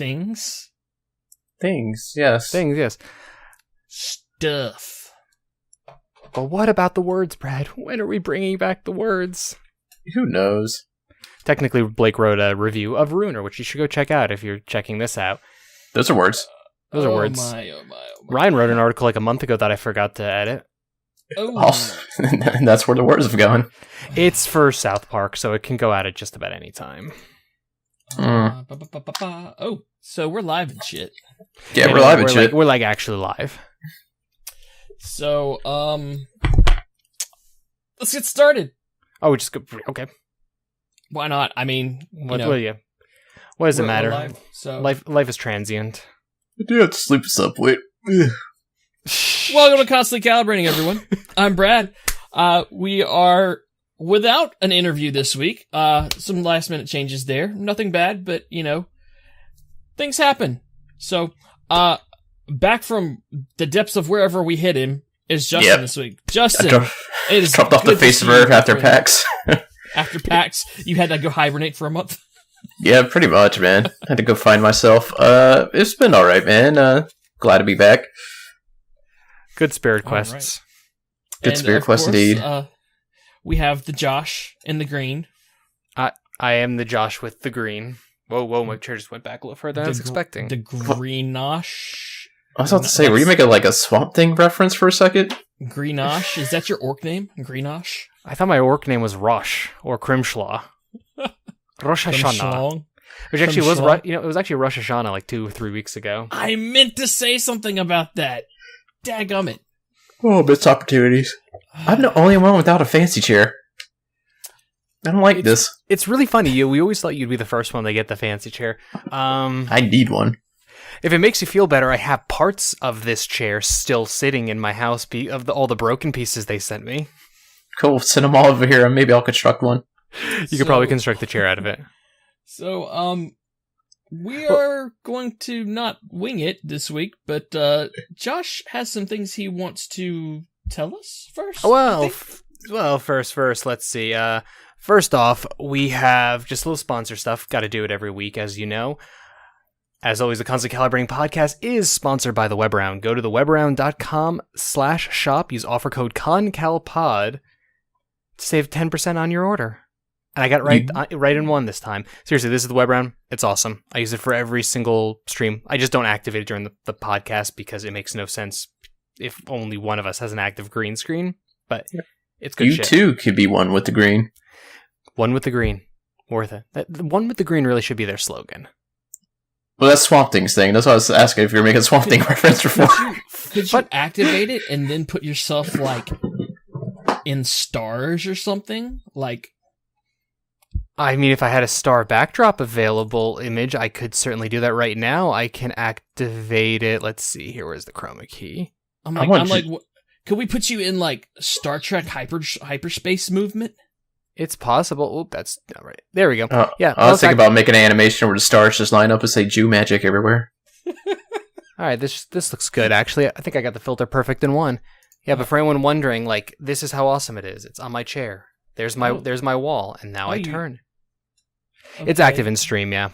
Things. Things, yes. Things, yes. Stuff. But what about the words, Brad? When are we bringing back the words? Who knows? Technically, Blake wrote a review of Ruiner, which you should go check out if you're checking this out. Those are words. Those are words. Oh my. Ryan wrote an article like a month ago that I forgot to edit. Oh. And that's where the words have gone. It's for South Park, so it can go out at just about any time. Oh, so we're live and shit. Yeah, we're live and shit. We're like actually live. So, let's get started. Oh, we just go. Okay. Why not? I mean, What does it matter? Live, so. Life is transient. I do have to sleep us up. Wait. Welcome to Constantly Calibrating, everyone. I'm Brad. We are without an interview this week. Some last minute changes there. Nothing bad, but things happen. So, back from the depths of wherever we hit him is Justin this week. Justin, it is dropped off the face of Earth after PAX. After PAX, you had to go hibernate for a month. Yeah, pretty much, man. I had to go find myself. It's been all right, man. Glad to be back. Good spirit quests. Right. Good spirit quests indeed. We have the Josh in the green. I am the Josh with the green. Whoa, my chair just went back a little further than I was expecting. The Greenosh. I was about to say, were you making like a Swamp Thing reference for a second? Greenosh? Is that your orc name? Greenosh? I thought my orc name was Rosh or Krimschlaw. Rosh Hashanah. Which actually was, it was actually Rosh Hashanah like 2 or 3 weeks ago. I meant to say something about that. Dadgummit. Oh, missed opportunities. I'm the only one without a fancy chair. I don't like this. It's really funny. We always thought you'd be the first one to get the fancy chair. I need one. If it makes you feel better, I have parts of this chair still sitting in my house of all the broken pieces they sent me. Cool, send them all over here and maybe I'll construct one. You could probably construct the chair out of it. So, we are going to not wing it this week, but Josh has some things he wants to tell us first. First, let's see. First off, we have just a little sponsor stuff. Got to do it every week, as you know. As always, the Constantly Calibrating podcast is sponsored by the Webround. Go to thewebround.com/shop. Use offer code CONCALPOD to save 10% on your order. And I got it right in one this time. Seriously, this is the Webround. It's awesome. I use it for every single stream. I just don't activate it during the podcast because it makes no sense if only one of us has an active green screen. But it's good shit. You too could be one with the green. One with the green. Worth it. The one with the green really should be their slogan. Well, that's Swamp Thing's thing. That's why I was asking if you were making a Swamp Thing reference before. Could you activate it and then put yourself, like, in stars or something? Like... I mean, if I had a star backdrop available image, I could certainly do that right now. I can activate it. Let's see here. Where's the chroma key? I'm like, could we put you in like Star Trek hyperspace movement? It's possible. Oh, that's not right. There we go. Yeah. I was thinking about making an animation where the stars just line up and say Jew magic everywhere. All right, this looks good. Actually, I think I got the filter perfect in one. Yeah, but for anyone wondering, like, this is how awesome it is. It's on my chair. There's my wall, and now I turn. Okay. It's active in stream, yeah.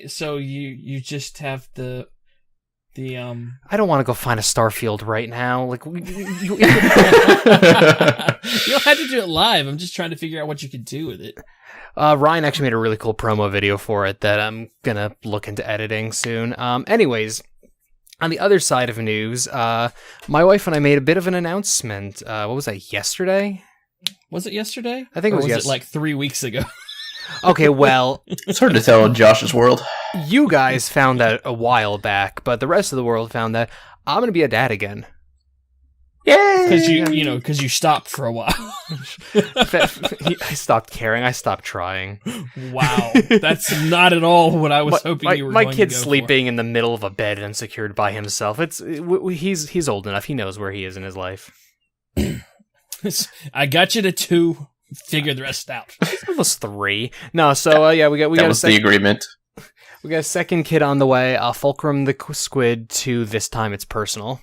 So you just have the I don't want to go find a Starfield right now. Like you don't have to do it live. I'm just trying to figure out what you can do with it. Ryan actually made a really cool promo video for it that I'm gonna look into editing soon. Anyways, on the other side of news, my wife and I made a bit of an announcement. What was that? Yesterday? Was it yesterday? I think it was. It like 3 weeks ago? Okay, well... It's hard to tell in Josh's world. You guys found that a while back, but the rest of the world found that I'm going to be a dad again. Yay! Because you stopped for a while. I stopped caring. I stopped trying. Wow. That's not at all what I was hoping you were going to go for. My kid's sleeping in the middle of a bed unsecured by himself. He's old enough. He knows where he is in his life. I got you to 2. Figure the rest out. It was 3. No, so we got the agreement. We got a second kid on the way. Fulcrum the Squid to This Time It's Personal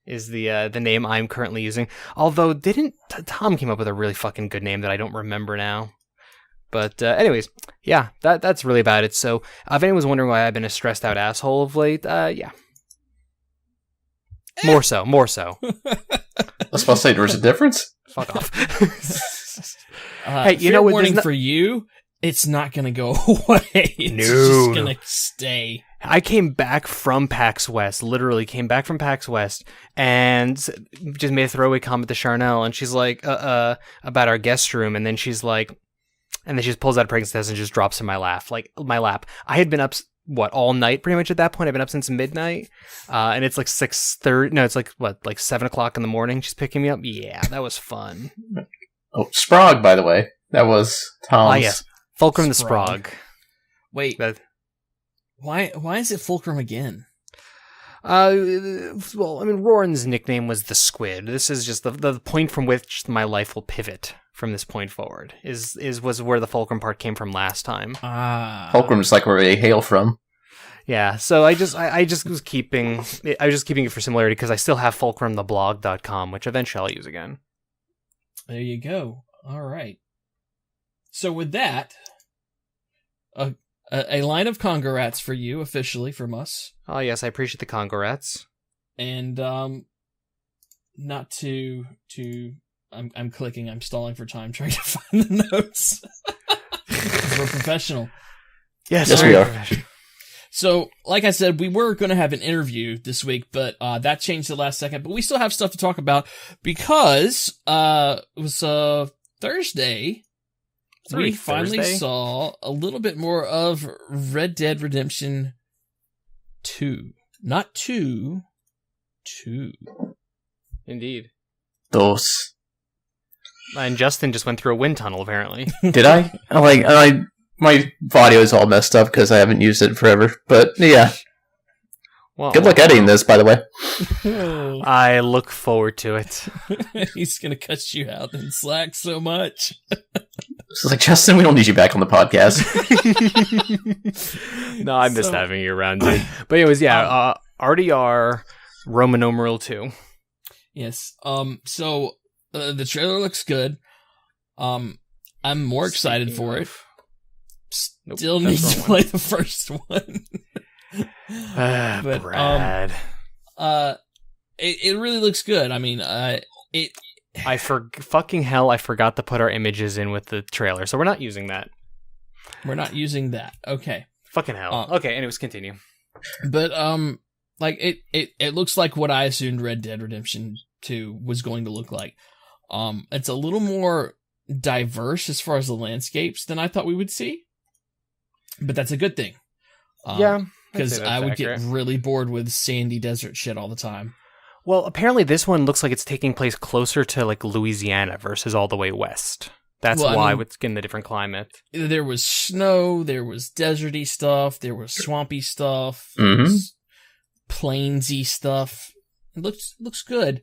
is the name I'm currently using. Although Tom came up with a really fucking good name that I don't remember now. But anyways, yeah, that's really about it. So if anyone's wondering why I've been a stressed out asshole of late, yeah. More so. I was supposed to say there was a difference. Fuck off. Hey, you know what? Warning for you, it's not going to go away. It's just going to stay. I came back from PAX West, literally came back from PAX West, and just made a throwaway comment to Charnel, and she's like, about our guest room, and then she's like, and then she just pulls out a pregnancy test and just drops in my lap. I had been up, all night pretty much at that point. I've been up since midnight, and it's like 6:30, no, it's like 7 o'clock in the morning. She's picking me up. Yeah, that was fun. Oh, Sprague, by the way. That was Tom's. Ah, yes. Fulcrum the Sprague. Wait. Why is it Fulcrum again? Well, I mean, Roran's nickname was the Squid. This is just the point from which my life will pivot from this point forward. Was where the Fulcrum part came from last time. Fulcrum's like where they hail from. Yeah, so I just was keeping it for similarity because I still have fulcrumtheblog.com, which eventually I'll use again. There you go. All right. So with that, a line of congrats for you officially from us. Oh yes, I appreciate the congrats. And not to I'm clicking. I'm stalling for time trying to find the notes. We're professional. Yes, we are. So, like I said, we were going to have an interview this week, but that changed the last second. But we still have stuff to talk about because it was Thursday. We finally saw a little bit more of Red Dead Redemption 2. Not 2. 2. Indeed. Those. And Justin just went through a wind tunnel, apparently. Did I? My audio is all messed up because I haven't used it in forever. But, yeah. Well, good luck editing this, by the way. I look forward to it. He's going to cut you out in Slack so much. It's like, Justin, we don't need you back on the podcast. No, I missed having you around, dude. But it was, RDR Roman numeral 2. Yes. So the trailer looks good. I'm more excited for it. Still need to play the first one. But Brad. It really looks good. I mean, I forgot to put our images in with the trailer, so we're not using that. We're not using that. Okay. Fucking hell. Okay, anyways, continue. But it looks like what I assumed Red Dead Redemption 2 was going to look like. It's a little more diverse as far as the landscapes than I thought we would see. But that's a good thing. Yeah. Because I would get really bored with sandy desert shit all the time. Well, apparently this one looks like it's taking place closer to like Louisiana versus all the way west. That's why it's getting the different climate. There was snow, there was deserty stuff, there was swampy stuff, plainsy stuff. It looks good.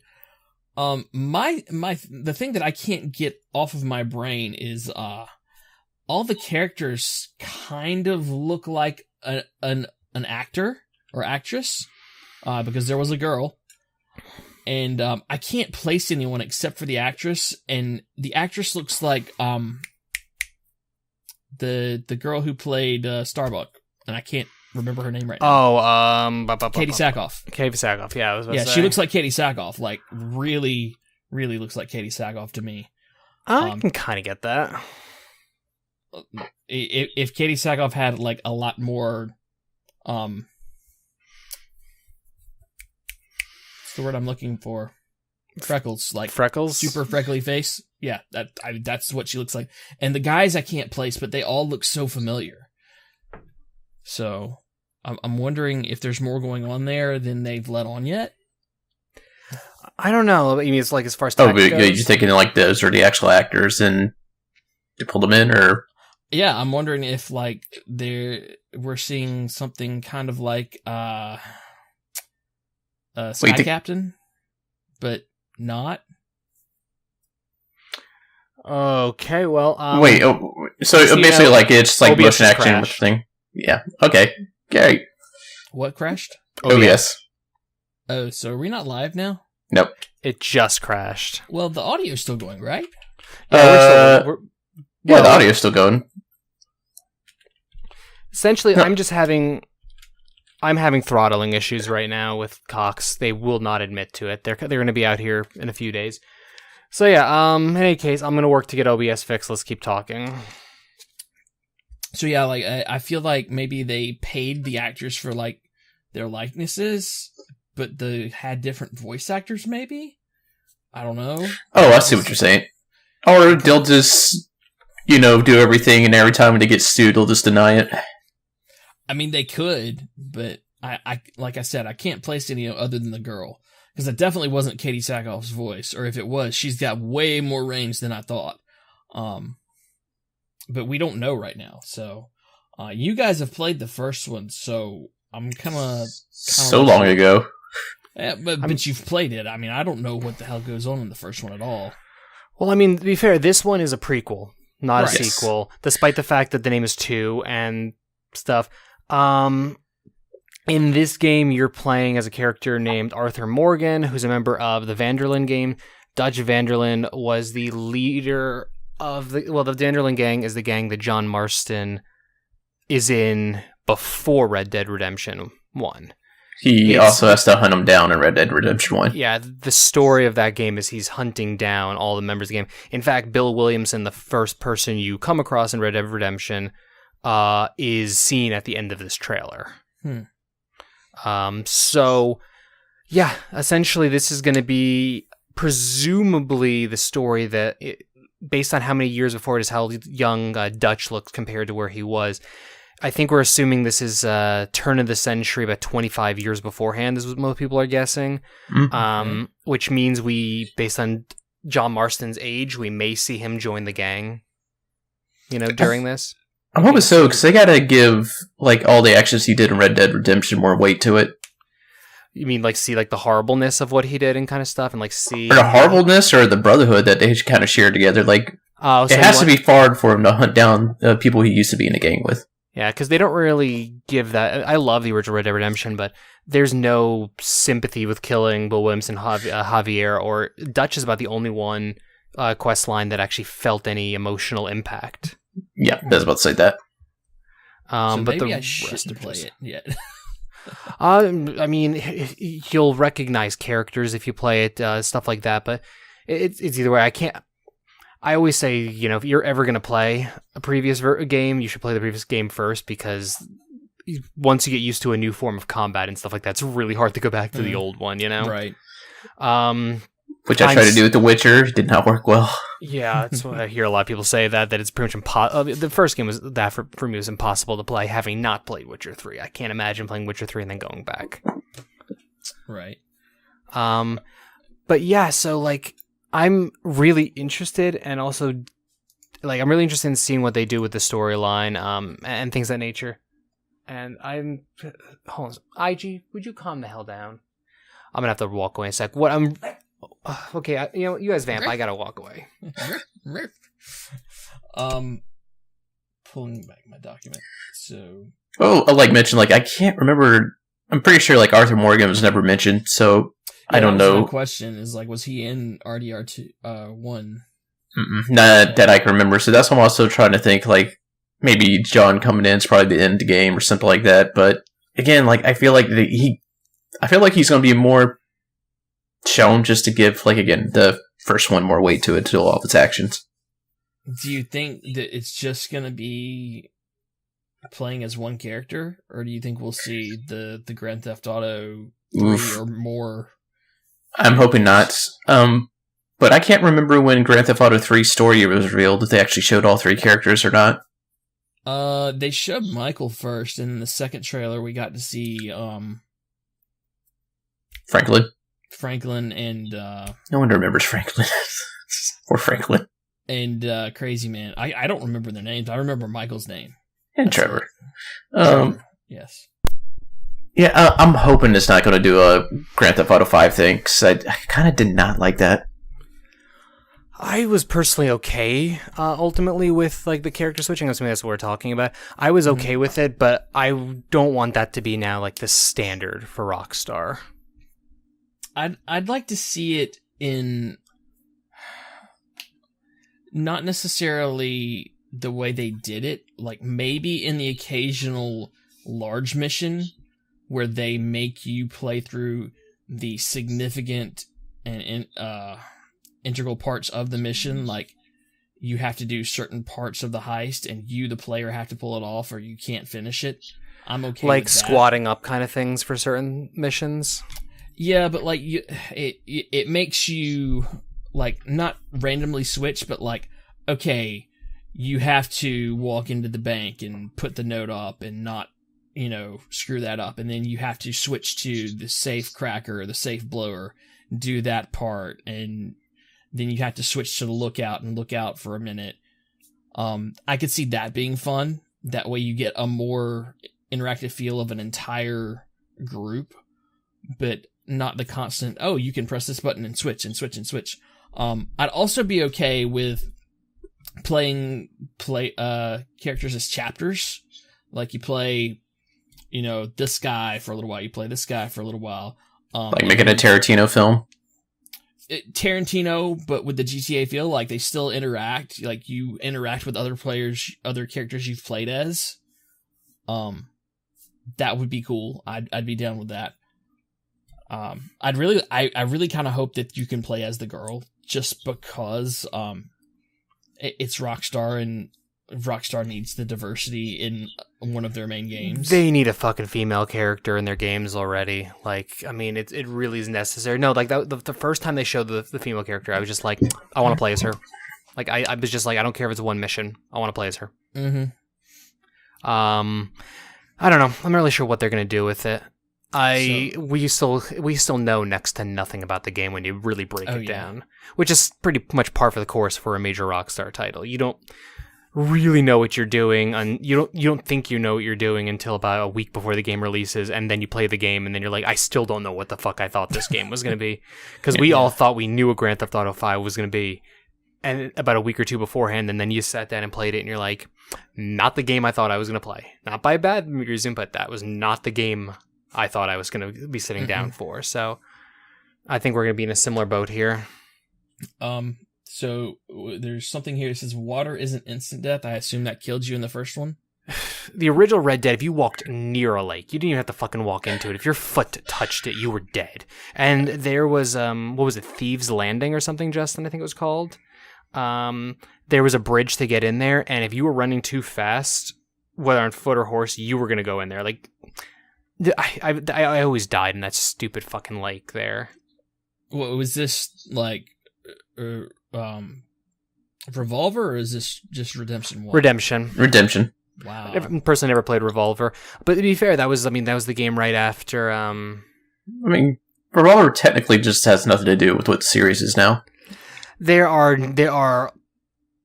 The thing that I can't get off of my brain is all the characters kind of look like an actor or actress, because there was a girl, and I can't place anyone except for the actress, and the actress looks like the girl who played Starbuck, and I can't remember her name right now. Katie Sackhoff. Katie Sackhoff, yeah. I was about to say. She looks like Katie Sackhoff, like really, really looks like Katie Sackhoff to me. I can kind of get that. If Katie Sackhoff had like a lot more, what's the word I'm looking for? Freckles, like freckles, super freckly face. Yeah, that's what she looks like. And the guys I can't place, but they all look so familiar. So I'm wondering if there's more going on there than they've let on yet. I don't know. I mean, it's like as far as but you're just thinking like those are the actual actors and to pull them in, or yeah, I'm wondering if like we're seeing something kind of like Sky Captain, but not. Okay, well, so basically, like it's like motion action with the thing. Yeah. Okay. Gary. What crashed? OBS. Oh, so are we not live now? Nope. It just crashed. Well, the audio's still going, right? Yeah, Yeah, the audio's still going. Essentially, I'm having throttling issues right now with Cox. They will not admit to it. They're going to be out here in a few days. So yeah, in any case, I'm going to work to get OBS fixed. Let's keep talking. So yeah, like I feel like maybe they paid the actors for like their likenesses, but they had different voice actors maybe? I don't know. Oh, I see what you're saying. Or they'll just, do everything, and every time they get sued, they'll just deny it. I mean, they could, but I like I said, I can't place any other than the girl. Because it definitely wasn't Katie Sackhoff's voice, or if it was, she's got way more range than I thought. But we don't know right now. So, you guys have played the first one, so I'm kind of so long ago. Yeah, but you've played it. I mean, I don't know what the hell goes on in the first one at all. Well, I mean, to be fair, this one is a prequel, not Right. a sequel, despite the fact that the name is 2 and stuff. In this game, you're playing as a character named Arthur Morgan, who's a member of the Vanderlyn game. Dutch Vanderlyn was the leader of the Vanderlyn gang is the gang that John Marston is in before Red Dead Redemption 1. He also has to hunt him down in Red Dead Redemption 1. Yeah, the story of that game is he's hunting down all the members of the game. In fact, Bill Williamson, the first person you come across in Red Dead Redemption, is seen at the end of this trailer. So, yeah, essentially this is going to be presumably the story that, based on how many years before it is, how young Dutch looks compared to where he was. I think we're assuming this is turn of the century, about 25 years beforehand, is what most people are guessing. Which means based on John Marston's age, we may see him join the gang, during this. I'm hoping so, because they gotta give all the actions he did in Red Dead Redemption more weight to it. You mean see the horribleness of what he did and kind of stuff, and see or the horribleness or the brotherhood that they kind of share together. It has to be hard for him to hunt down people he used to be in a gang with. Yeah, because they don't really give that. I love the original Red Dead Redemption, but there's no sympathy with killing Bill Williamson, Javier, or Dutch is about the only one quest line that actually felt any emotional impact. Yeah, I was about to say that. So but maybe I shouldn't play it yet. I mean, you'll recognize characters if you play it, stuff like that. But it's either way. I always say, if you're ever going to play a previous game, you should play the previous game first, because once you get used to a new form of combat and stuff like that, it's really hard to go back to the old one, Right. Which I tried to do with The Witcher. Did not work well. Yeah, that's what I hear a lot of people say, that it's pretty much impossible. The first game was that for me was impossible to play, having not played Witcher 3. I can't imagine playing Witcher 3 and then going back. Right. But yeah, so I'm really interested, and also I'm really interested in seeing what they do with the storyline, and things of that nature. And hold on, IG, would you calm the hell down? I'm gonna have to walk away in a sec. Okay, you guys vamp. I gotta walk away. Pulling back my document. So. Oh, mentioned, I can't remember. I'm pretty sure Arthur Morgan was never mentioned, so I don't know. My question is was he in RDR 1? Not that I can remember. So that's why I'm also trying to think maybe John coming in is probably the end of the game or something like that. But again, I feel like he's going to be more shown just to give again the first one more weight to it, to all of its actions. Do you think that it's just going to be playing as one character, or do you think we'll see the Grand Theft Auto 3 or more? I'm hoping not. But I can't remember when Grand Theft Auto 3 story was revealed, if they actually showed all 3 characters or not. They showed Michael first, and in the second trailer we got to see Franklin and no one remembers Franklin. Or Franklin. And Crazy Man. I don't remember their names. I remember Michael's name. And Trevor. Yes. Yeah, I'm hoping it's not going to do a Grand Theft Auto 5 thing, because I kind of did not like that. I was personally okay, ultimately, with the character switching. That's what we're talking about. I was okay with it, but I don't want that to be now the standard for Rockstar. I'd like to see it in not necessarily the way they did it. Like, maybe in the occasional large mission where they make you play through the significant and integral parts of the mission, like you have to do certain parts of the heist and you, the player, have to pull it off or you can't finish it. I'm okay like with that. squatting up kind of things for certain missions. Yeah, but like it makes you like not randomly switch, but like, okay, you have to walk into the bank and put the note up and not, screw that up, and then you have to switch to the safe cracker or the safe blower, do that part, and then you have to switch to the lookout and look out for a minute. I could see that being fun. That way you get a more interactive feel of an entire group, but not the constant, oh, you can press this button and switch and switch and switch. I'd also be okay with play characters as chapters. Like you play, this guy for a little while, you play this guy for a little while. Like making a Tarantino film? Tarantino, but with the GTA feel, like they still interact. Like you interact with other players, other characters you've played as. That would be cool. I'd be down with that. I really kind of hope that you can play as the girl, just because it's Rockstar and Rockstar needs the diversity in one of their main games. They need a fucking female character in their games already. Like, I mean, it really is necessary. No, like the first time they showed the female character, I was just like, I want to play as her. Like, I was just like, I don't care if it's one mission. I want to play as her. Mm-hmm. I don't know. I'm not really sure what they're gonna do with it. We still know next to nothing about the game when you really break it down, which is pretty much par for the course for a major Rockstar title. You don't really know what you're doing, and you don't think you know what you're doing until about a week before the game releases, and then you play the game, and then you're like, I still don't know what the fuck I thought this game was going to be, because we all thought we knew what Grand Theft Auto 5 was going to be, and about a week or two beforehand, and then you sat down and played it, and you're like, not the game I thought I was going to play. Not by bad reason, but that was not the game I thought I was going to be sitting down for. So I think we're going to be in a similar boat here. So there's something here that says water isn't instant death. I assume that killed you in the first one. The original Red Dead, if you walked near a lake, you didn't even have to fucking walk into it. If your foot touched it, you were dead. And there was, what was it, Thieves Landing or something, Justin, I think it was called. There was a bridge to get in there, and if you were running too fast, whether on foot or horse, you were going to go in there. Like, I always died in that stupid fucking lake there. What was this, like, Revolver, or is this just Redemption 1? Redemption. Wow. I personally never played Revolver, but to be fair, that was the game right after. Revolver technically just has nothing to do with what the series is now. There are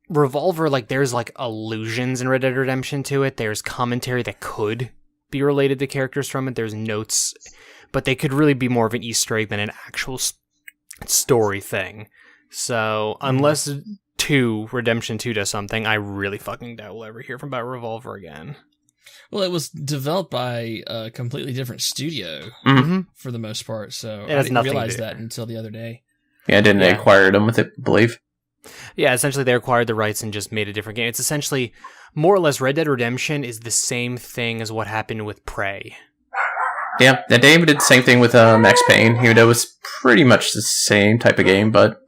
Revolver, like there's like allusions in Red Dead Redemption to it. There's commentary that could be related to characters from it. There's notes, but they could really be more of an Easter egg than an actual story thing. So unless Redemption 2 does something, I really fucking doubt we'll ever hear from about Revolver again. Well, it was developed by a completely different studio for the most part, so I didn't realize that until the other day. Yeah, they acquired them with it, I believe. Yeah, essentially they acquired the rights and just made a different game. It's essentially, more or less, Red Dead Redemption is the same thing as what happened with Prey. Yeah, they did the same thing with Max Payne, even though it was pretty much the same type of game, but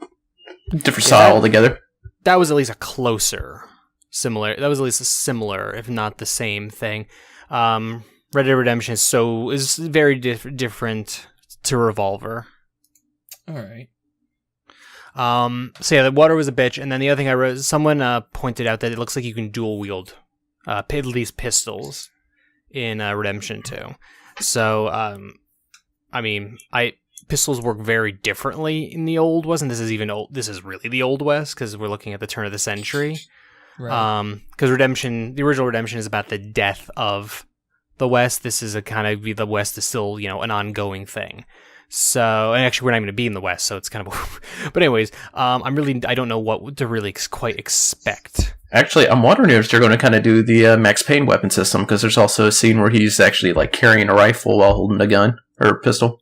different style altogether. That was at least similar, if not the same thing. Red Dead Redemption is very different to Revolver. All right. So yeah, the water was a bitch, and then the other thing I wrote, someone pointed out that it looks like you can dual wield at least pistols in Redemption 2. So, pistols work very differently in the Old West, and this is really the Old West, because we're looking at the turn of the century. Right. Because the original Redemption is about the death of the West. This is the West is still, an ongoing thing. So, and actually we're not even going to be in the West, so it's kind of, but anyways, I don't know what to really quite expect. Actually, I'm wondering if they're going to kind of do the Max Payne weapon system, because there's also a scene where he's actually like carrying a rifle while holding a gun or a pistol.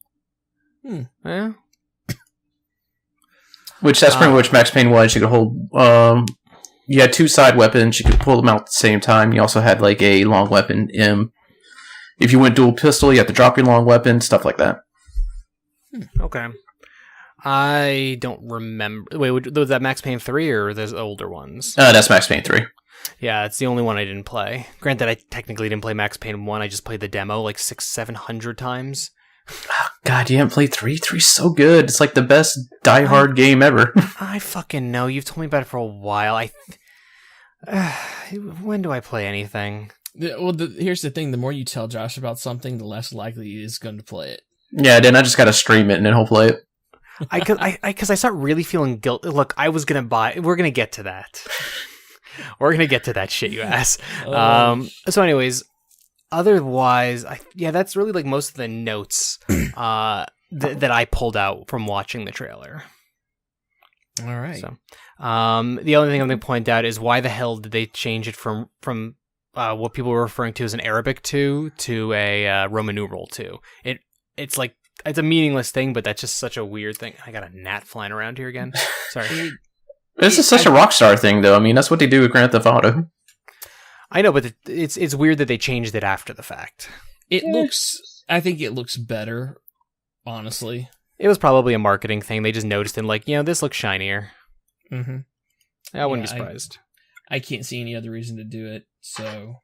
Yeah. Which that's pretty much Max Payne was. You could hold you had 2 side weapons. You could pull them out at the same time. You also had like a long weapon M. If you went dual pistol, you had to drop your long weapon, stuff like that. Okay. I don't remember. Wait, was that Max Payne 3 or those older ones? That's Max Payne 3. Yeah, it's the only one I didn't play. Granted, I technically didn't play Max Payne 1. I just played the demo like 600-700 times. Oh, God, you haven't played 3? 3's so good. It's like the best die-hard game ever. I fucking know. You've told me about it for a while. When do I play anything? Well, here's the thing. The more you tell Josh about something, the less likely he is going to play it. Yeah, then I just gotta stream it and then he'll play it. Because I start really feeling guilt. Look, I was going to buy... We're going to get to that. We're going to get to that shit, you ass. So anyways... Otherwise, that's really like most of the notes that I pulled out from watching the trailer. All right. So, the only thing I'm going to point out is why the hell did they change it from what people were referring to as an Arabic 2 to a Roman numeral 2? It's like it's a meaningless thing, but that's just such a weird thing. I got a gnat flying around here again. Sorry. This is such a Rockstar thing, though. I mean, that's what they do with Grand Theft Auto. I know, but it's weird that they changed it after the fact. I think it looks better, honestly. It was probably a marketing thing. They just noticed and like, this looks shinier. Mm-hmm. I wouldn't be surprised. I can't see any other reason to do it, so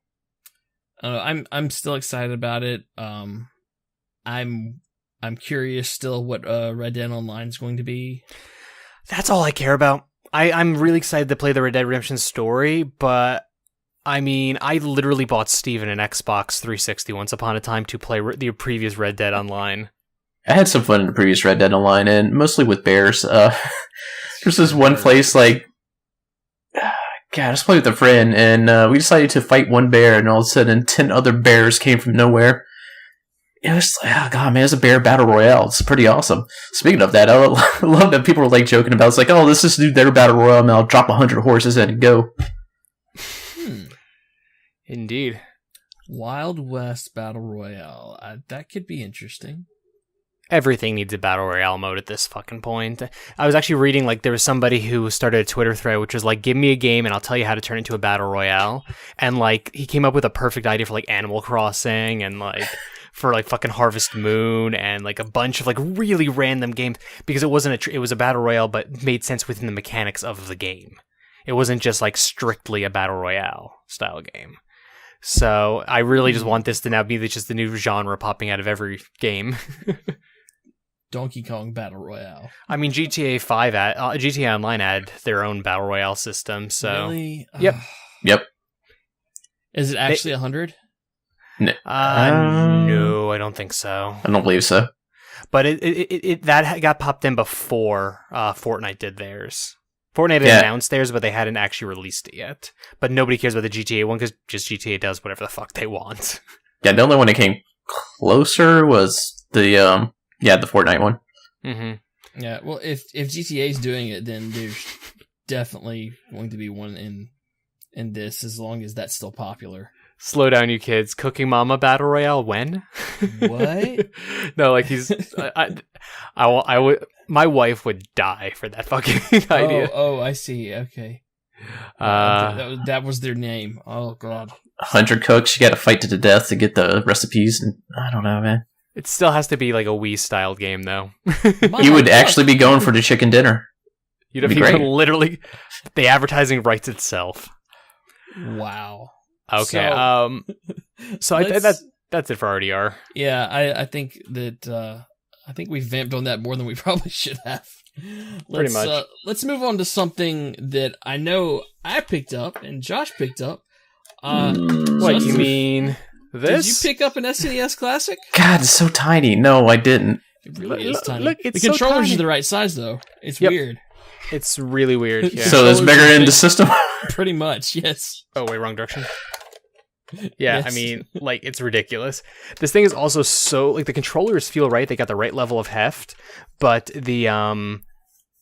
I'm still excited about it. I'm curious still what Red Dead Online is going to be. That's all I care about. I'm really excited to play the Red Dead Redemption story, but I mean, I literally bought Steven an Xbox 360 once upon a time to play the previous Red Dead Online. I had some fun in the previous Red Dead Online, and mostly with bears. There's this one place, like... God, I just played with a friend, and we decided to fight one bear, and all of a sudden 10 other bears came from nowhere. It was like, oh god, man, it's a bear battle royale. It's pretty awesome. Speaking of that, I love that people were like joking about. It's like, oh, let's just do their battle royale, and I'll drop 100 horses and go. Indeed. Wild West Battle Royale. That could be interesting. Everything needs a Battle Royale mode at this fucking point. I was actually reading, like, there was somebody who started a Twitter thread, which was like, give me a game and I'll tell you how to turn it into a Battle Royale. And, like, he came up with a perfect idea for, like, Animal Crossing and, like, for, like, fucking Harvest Moon and, like, a bunch of, like, really random games. Because it was a Battle Royale, but made sense within the mechanics of the game. It wasn't just, like, strictly a Battle Royale style game. So I really just want this to now be just the new genre popping out of every game. Donkey Kong Battle Royale. I mean, GTA Online had their own Battle Royale system, so... Really? Yep. Yep. Is it actually 100? No, no, I don't think so. I don't believe so. But that got popped in before Fortnite did theirs. Fortnite had announced theirs, but they hadn't actually released it yet. But nobody cares about the GTA one, because just GTA does whatever the fuck they want. Yeah, the only one that came closer was the Fortnite one. Mm-hmm. Yeah, well, if GTA is doing it, then there's definitely going to be one in this, as long as that's still popular. Slow down, you kids. Cooking Mama Battle Royale, when? What? No, like he's... I would... My wife would die for that fucking idea. Oh, I see. Okay. That was their name. Oh, God. 100 cooks, you gotta fight to the death to get the recipes, and I don't know, man. It still has to be like a Wii-styled game, though. You would actually be going for the chicken dinner. You'd have even literally... The advertising writes itself. Wow. Okay, so that's it for RDR. Yeah, I think that... I think we vamped on that more than we probably should have. Pretty much. Let's move on to something that I know I picked up and Josh picked up. What, you mean this? Did you pick up an SNES Classic? God, it's so tiny. No, I didn't. It really is tiny. Look, it's the controllers so are the right size, though. It's weird. It's really weird. Yeah. So it's bigger in the system? Pretty much, yes. Oh, wait, wrong direction. Yeah, Yes. I mean, like, it's ridiculous. This thing is also so, like, the controllers feel right. They got the right level of heft, but the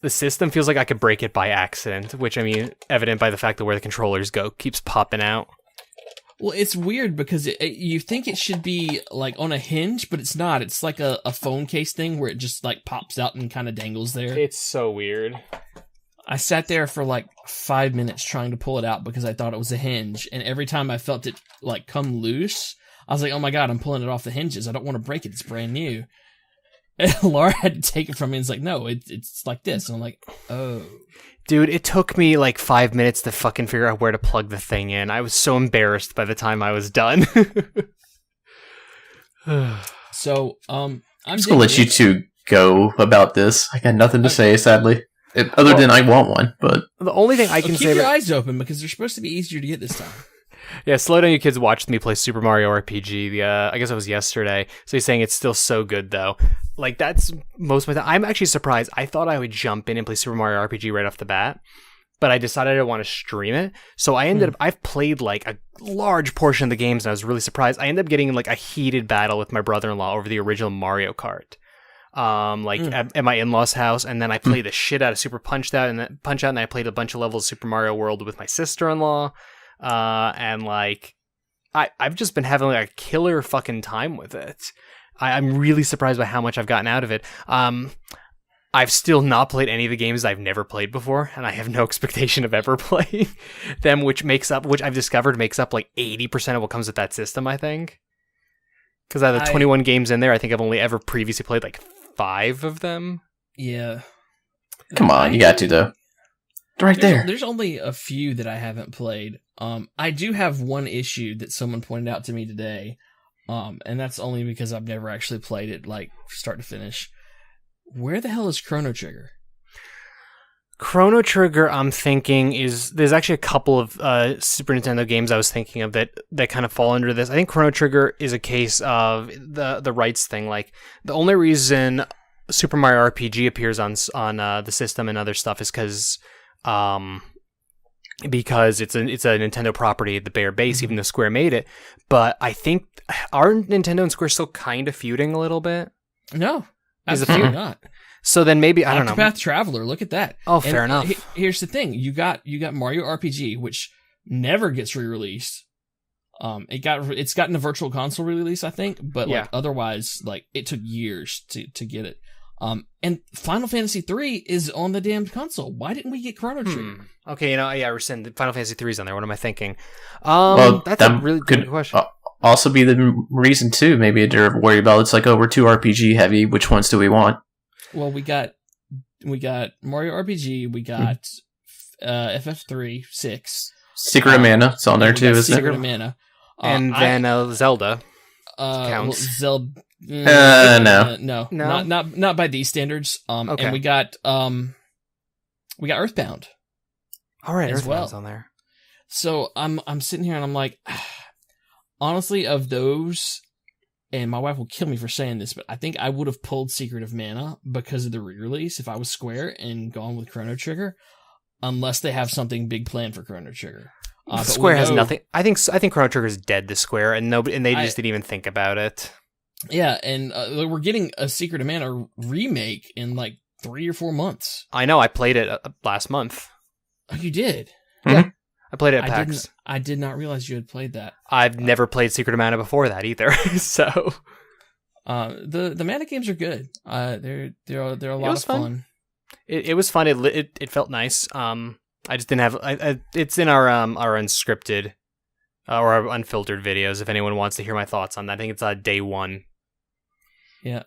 system feels like I could break it by accident, which, I mean, evident by the fact that where the controllers go keeps popping out. Well, it's weird because you think it should be, like, on a hinge, but it's not. It's like a phone case thing where it just, like, pops out and kind of dangles there. It's so weird. I sat there for like 5 minutes trying to pull it out because I thought it was a hinge, and every time I felt it like come loose, I was like, "Oh my god, I'm pulling it off the hinges. I don't want to break it. It's brand new." And Laura had to take it from me and it's like, "No, it's like this." And I'm like, "Oh." Dude, it took me like 5 minutes to fucking figure out where to plug the thing in. I was so embarrassed by the time I was done. So, I'm just gonna let you two go about this. I got nothing to say, sadly. Other than I want one, but... The only thing I can say... Keep your eyes open, because they're supposed to be easier to get this time. Yeah, Slow Down You Kids watched me play Super Mario RPG, I guess it was yesterday. So he's saying it's still so good, though. Like, that's most of my time. I'm actually surprised. I thought I would jump in and play Super Mario RPG right off the bat, but I decided I didn't want to stream it. So I ended up... I've played, like, a large portion of the games, and I was really surprised. I ended up getting, like, a heated battle with my brother-in-law over the original Mario Kart. At my in-laws' house, and then I played the shit out of Super Punch-Out, and I played a bunch of levels of Super Mario World with my sister-in-law, and like, I've just been having like a killer fucking time with it. I'm really surprised by how much I've gotten out of it. I've still not played any of the games I've never played before, and I have no expectation of ever playing them, which I've discovered makes up like 80% of what comes with that system, I think. Because out of the 21 games in there, I think I've only ever previously played like 5 of them. Yeah. Come on, you got to, though. There's only a few that I haven't played. I do have one issue that someone pointed out to me today, and that's only because I've never actually played it, like, start to finish. Where the hell is Chrono Trigger? Chrono Trigger, I'm thinking, there's actually a couple of Super Nintendo games I was thinking of that kind of fall under this. I think Chrono Trigger is a case of the rights thing. Like, the only reason Super Mario RPG appears on the system and other stuff is because it's a Nintendo property, the Bear base, even though Square made it. But I think, are Nintendo and Square still kind of feuding a little bit? No, absolutely not. So then maybe, I don't know. Octopath Traveler, look at that. Oh, fair enough. Here's the thing. You got Mario RPG, which never gets re-released. It's gotten a virtual console release, I think, but like otherwise, like, it took years to get it. And Final Fantasy 3 is on the damned console. Why didn't we get Chrono Trigger? Okay, rescind. Final Fantasy 3 is on there. What am I thinking? That's a really good question. Also be the reason too. Maybe they're worried about it's like, oh, we're too RPG heavy. Which ones do we want? Well, we got Mario RPG, we got FF3, 6. Secret of Mana, it's on there too, isn't it? Secret of Mana. And then Zelda. Counts. Zelda. No. Not by these standards. Okay. And we got Earthbound. All right, as Earthbound's well. On there. So I'm sitting here and I'm like, honestly, of those, and my wife will kill me for saying this, but I think I would have pulled Secret of Mana because of the re-release if I was Square and gone with Chrono Trigger, unless they have something big planned for Chrono Trigger. Square has nothing. I think Chrono Trigger is dead to Square, and they just didn't even think about it. Yeah, and we're getting a Secret of Mana remake in like 3 or 4 months. I know. I played it last month. Oh, you did? Yeah. I played it at PAX. I did not realize you had played that. I've never played Secret of Mana before that either. So, the Mana games are good. They're a lot of fun. It was fun. It felt nice. I just didn't have. It's in our unscripted or our unfiltered videos. If anyone wants to hear my thoughts on that, I think it's day 1. Yeah.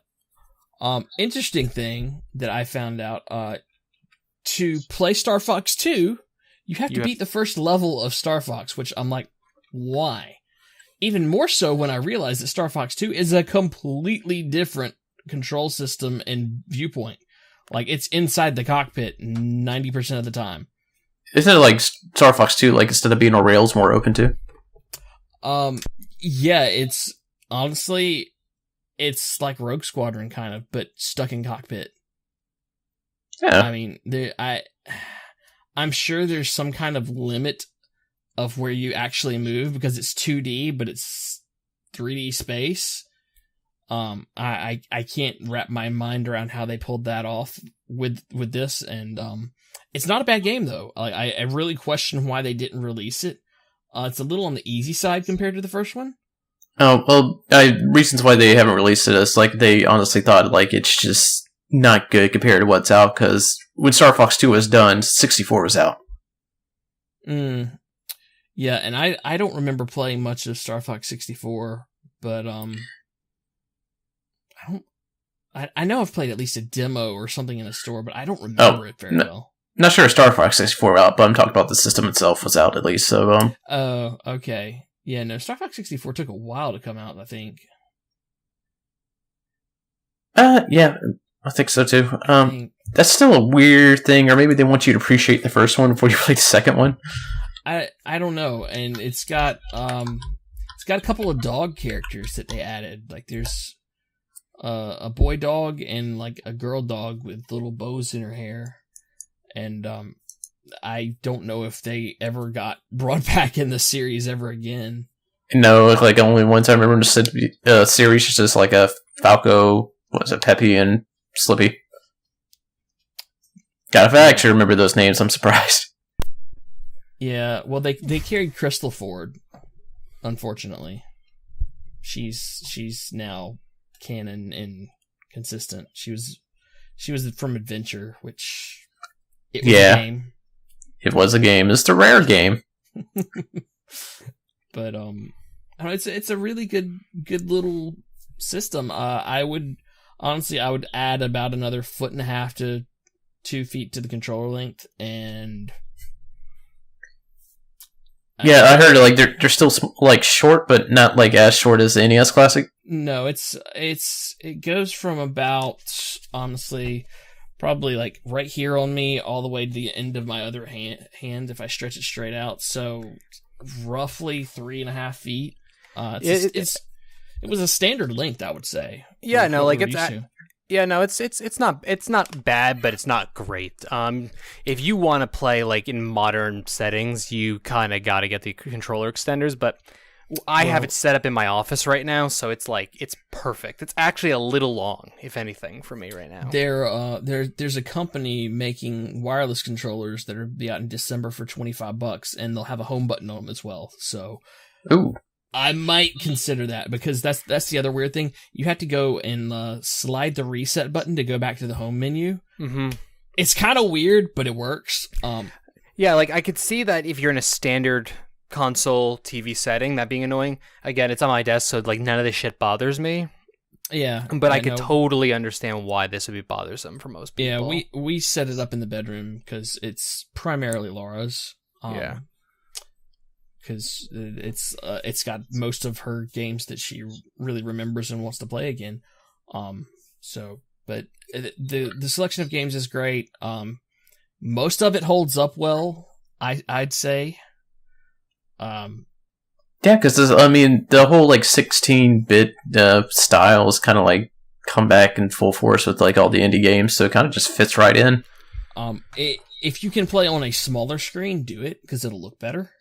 Interesting thing that I found out. To play Star Fox 2, you have to beat the first level of Star Fox, which I'm like, why? Even more so when I realized that Star Fox 2 is a completely different control system and viewpoint. Like, it's inside the cockpit 90% of the time. Isn't it like Star Fox 2, like, instead of being on rails, more open to? Yeah, it's honestly, it's like Rogue Squadron kind of, but stuck in cockpit. Yeah. I mean, I'm sure there's some kind of limit of where you actually move because it's 2D, but it's 3D space. I can't wrap my mind around how they pulled that off with this, and it's not a bad game though. I really question why they didn't release it. It's a little on the easy side compared to the first one. Oh well, reasons why they haven't released it is like they honestly thought like it's just not good compared to what's out because when Star Fox 2 was done, 64 was out. Yeah, and I don't remember playing much of Star Fox 64, but I know I've played at least a demo or something in a store, but I don't remember it very well. Not sure if Star Fox 64 was out, but I'm talking about the system itself was out at least. So Oh, okay. Yeah, no, Star Fox 64 took a while to come out, I think. Yeah, I think so too. That's still a weird thing, or maybe they want you to appreciate the first one before you play the second one. I don't know, and it's got a couple of dog characters that they added. Like there's a boy dog and like a girl dog with little bows in her hair, and I don't know if they ever got brought back in the series ever again. No, like only once I remember the series is just like a Falco, Peppy and Slippy. God, if I actually remember those names, I'm surprised. Yeah, well, they carried Crystal forward. Unfortunately, she's now canon and consistent. She was from Adventure, which it was a game. It was a game. It's a rare game. But it's a really good little system. I would add about another 1.5 to 2 feet to the controller length, and yeah, I heard like they're still like short, but not like as short as the NES Classic. No, it goes from about, honestly, probably like right here on me all the way to the end of my other hand if I stretch it straight out. So roughly 3.5 feet. It was a standard length, I would say. Yeah, no, like it's not bad, but it's not great. If you want to play like in modern settings, you kind of got to get the controller extenders, but I have it set up in my office right now, so it's perfect. It's actually a little long, if anything, for me right now. There's a company making wireless controllers that are be out in December for $25, and they'll have a home button on them as well. So, ooh. I might consider that, because that's the other weird thing. You have to go and slide the reset button to go back to the home menu. Mm-hmm. It's kind of weird, but it works. Yeah, like I could see that if you're in a standard console TV setting, that being annoying. Again, it's on my desk, so like none of this shit bothers me. Yeah, but I could totally understand why this would be bothersome for most people. Yeah, we set it up in the bedroom because it's primarily Laura's. Yeah. Because it's got most of her games that she really remembers and wants to play again. But the selection of games is great. Most of it holds up well, I'd say. Yeah, because the whole like 16-bit style is kind of like come back in full force with like all the indie games, so it kind of just fits right in. If you can play on a smaller screen, do it because it'll look better.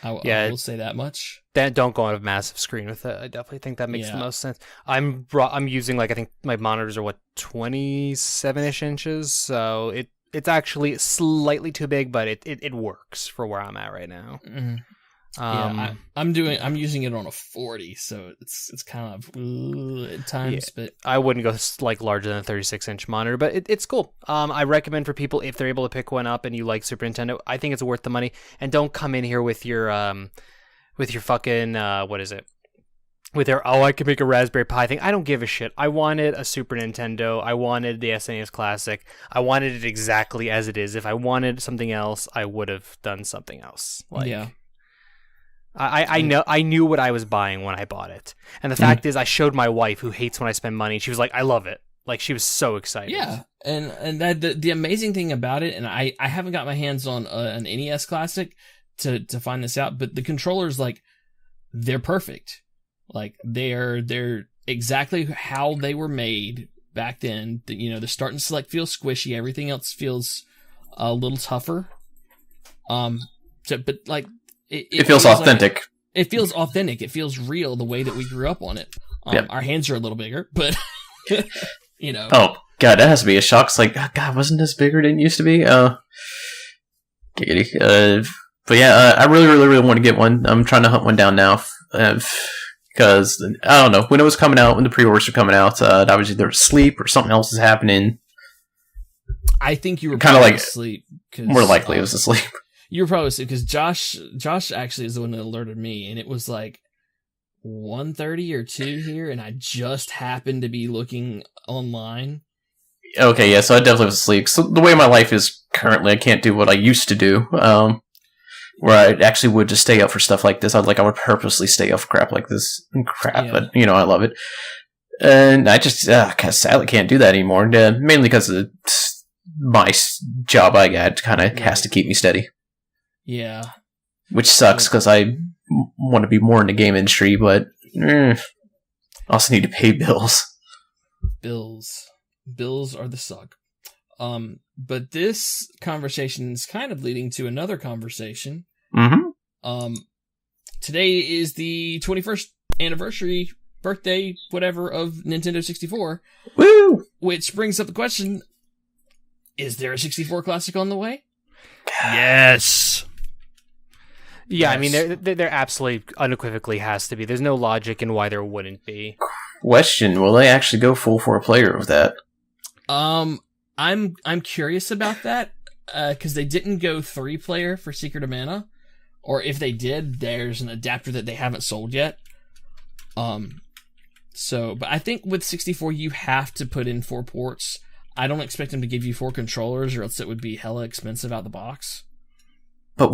I will say that much. Don't go on a massive screen with it. I definitely think that makes the most sense. I'm using I think my monitors are 27-ish inches, so it's actually slightly too big, but it works for where I'm at right now. Mm-hmm. I'm using it on a 40, so it's kind of at times, but I wouldn't go like larger than a 36-inch monitor, but it's cool. I recommend for people, if they're able to pick one up and you like Super Nintendo, I think it's worth the money. And don't come in here with your fucking what is it? With their I can make a Raspberry Pi thing. I don't give a shit. I wanted a Super Nintendo. I wanted the SNES Classic. I wanted it exactly as it is. If I wanted something else, I would have done something else. Yeah. I knew what I was buying when I bought it. And the fact is, I showed my wife, who hates when I spend money, and she was like, I love it. Like, she was so excited. Yeah, and that the amazing thing about it, and I haven't got my hands on an NES Classic to find this out, but the controllers, like, they're perfect. Like, they're exactly how they were made back then. The start and select feels squishy. Everything else feels a little tougher. But like, it feels authentic. It feels authentic. It feels real the way that we grew up on it. Our hands are a little bigger, but Oh god, that has to be a shock. It's like, oh, God, wasn't this bigger than it used to be? Giggity. But yeah, I really, really, really want to get one. I'm trying to hunt one down now because I don't know when it was coming out, when the pre-orders were coming out. I was either asleep or something else is happening. I think you were Kinda probably like- asleep. More likely it was asleep. You were probably asleep because Josh actually is the one that alerted me, and it was like 1:30 or 2 here, and I just happened to be looking online. Okay, yeah, so I definitely was asleep. So the way my life is currently, I can't do what I used to do. Where I actually would just stay up for stuff like this. I would purposely stay up for crap like this. But I love it. And I just sadly can't do that anymore. Mainly because of my job I got kind of has to keep me steady. Yeah. Which sucks because I want to be more in the game industry, but I also need to pay bills. Bills are the suck. But this conversation is kind of leading to another conversation. Mm-hmm. Today is the 21st anniversary, birthday, whatever, of Nintendo 64. Woo! Which brings up the question, is there a 64 Classic on the way? Yes! Yeah, I mean, there absolutely, unequivocally has to be. There's no logic in why there wouldn't be. Question, will they actually go full 4-player with that? I'm curious about that, because they didn't go 3-player for Secret of Mana, or if they did, there's an adapter that they haven't sold yet. But I think with 64, you have to put in 4 ports. I don't expect them to give you 4 controllers, or else it would be hella expensive out the box. But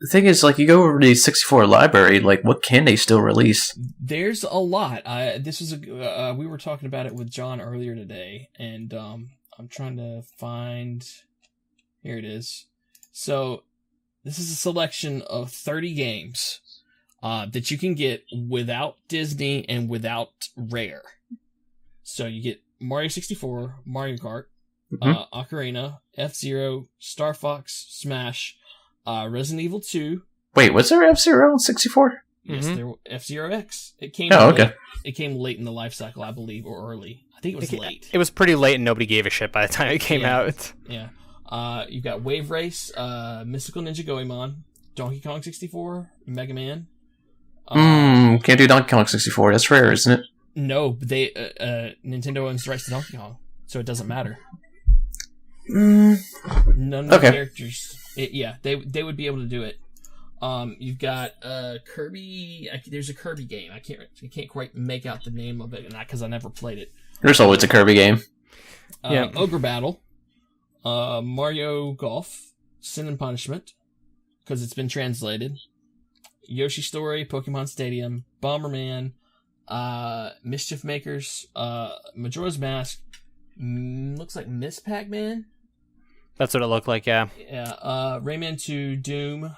the thing is, like, you go over to the 64 library, like, what can they still release? There's a lot. This was we were talking about it with John earlier today, and I'm trying to find. Here it is. So this is a selection of 30 games that you can get without Disney and without Rare. So you get Mario 64, Mario Kart, Ocarina, F-Zero, Star Fox, Smash, Resident Evil 2. Wait, was there F-Zero on 64? Yes, there F-Zero X. It came. Okay. It came late in the life cycle, I believe, or early. I think it was late. It was pretty late, and nobody gave a shit by the time it came out. Yeah. You've got Wave Race, Mystical Ninja Goemon, Donkey Kong 64, Mega Man. Can't do Donkey Kong 64. That's rare, isn't it? No, they Nintendo owns the rights to Donkey Kong, so it doesn't matter. Mm. None of the characters. They would be able to do it. You've got Kirby. There's a Kirby game. I can't quite make out the name of it, because I never played it. There's always a Kirby game. Ogre Battle, Mario Golf, Sin and Punishment, because it's been translated. Yoshi Story, Pokemon Stadium, Bomberman, Mischief Makers, Majora's Mask. Looks like Miss Pac-Man. That's what it looked like, yeah. Yeah, Rayman 2, Doom,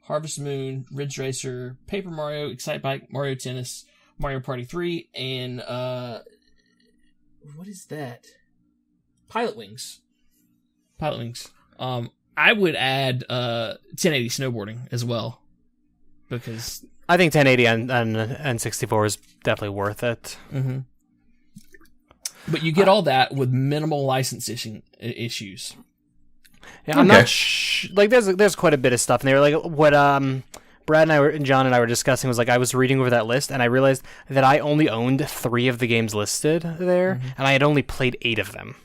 Harvest Moon, Ridge Racer, Paper Mario, Excite Bike, Mario Tennis, Mario Party 3, and what is that? Pilot Wings. I would add 1080 snowboarding as well, because I think 1080 on N64 is definitely worth it. Mm-hmm. But you get all that with minimal licensing issues. Yeah, I'm not like there's quite a bit of stuff in there. Like what Brad and John and I were discussing was, like, I was reading over that list and I realized that I only owned 3 of the games listed there, and I had only played 8 of them.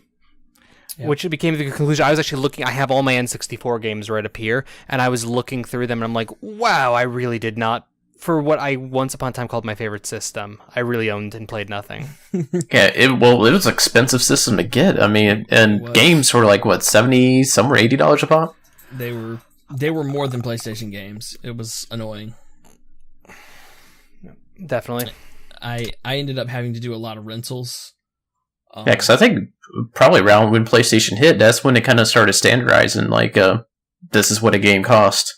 Yeah. Which became the conclusion. I was actually looking. I have all my N64 games right up here, and I was looking through them, and I'm like, wow, I really did not. For what I once upon a time called my favorite system, I really owned and played nothing. Yeah, it was an expensive system to get. I mean, and games were like, what, $70, some were $80 a pop? They were more than PlayStation games. It was annoying. Definitely. I ended up having to do a lot of rentals. Yeah, because I think probably around when PlayStation hit, that's when it kind of started standardizing, like, this is what a game cost.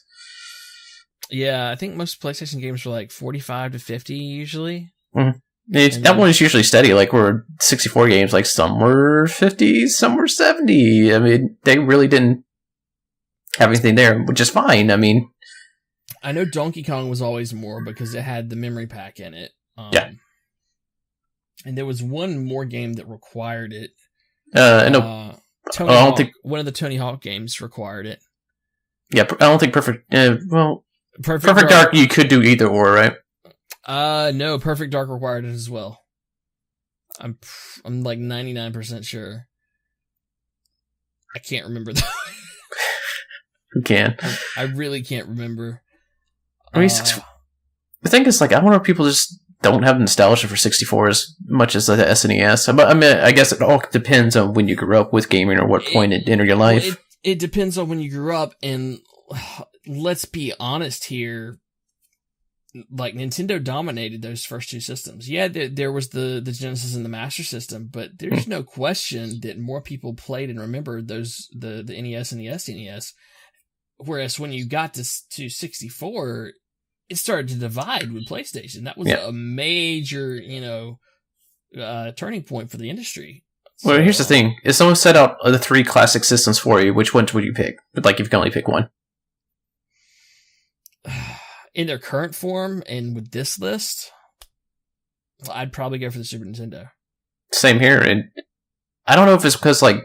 Yeah, I think most PlayStation games were like 45 to 50 usually. Mm-hmm. That one is usually steady. Like, where 64 games, like, some were 50, some were 70. I mean, they really didn't have anything there, which is fine. I mean, I know Donkey Kong was always more because it had the memory pack in it. Yeah. And there was one more game that required it. No. Tony Hawk, one of the Tony Hawk games required it. Yeah, I don't think Perfect Dark, you could do either or, right? No, Perfect Dark required it as well. I'm like 99% sure. I can't remember that. Who can? I really can't remember. I mean, the thing is, like, I wonder if people just don't have nostalgia for 64 as much as the SNES. But I mean, I guess it all depends on when you grew up with gaming or what point it entered your life. Well, it depends on when you grew up, and let's be honest here. Like, Nintendo dominated those first two systems. Yeah, there was the Genesis and the Master System, but there's no question that more people played and remembered those the NES and the SNES. Whereas when you got to 64, it started to divide with PlayStation. That was a major, turning point for the industry. Well, here's the thing. If someone set out the 3 classic systems for you, which ones would you pick? Like, if you can only pick one. In their current form and with this list, I'd probably go for the Super Nintendo. Same here. And I don't know if it's because, like,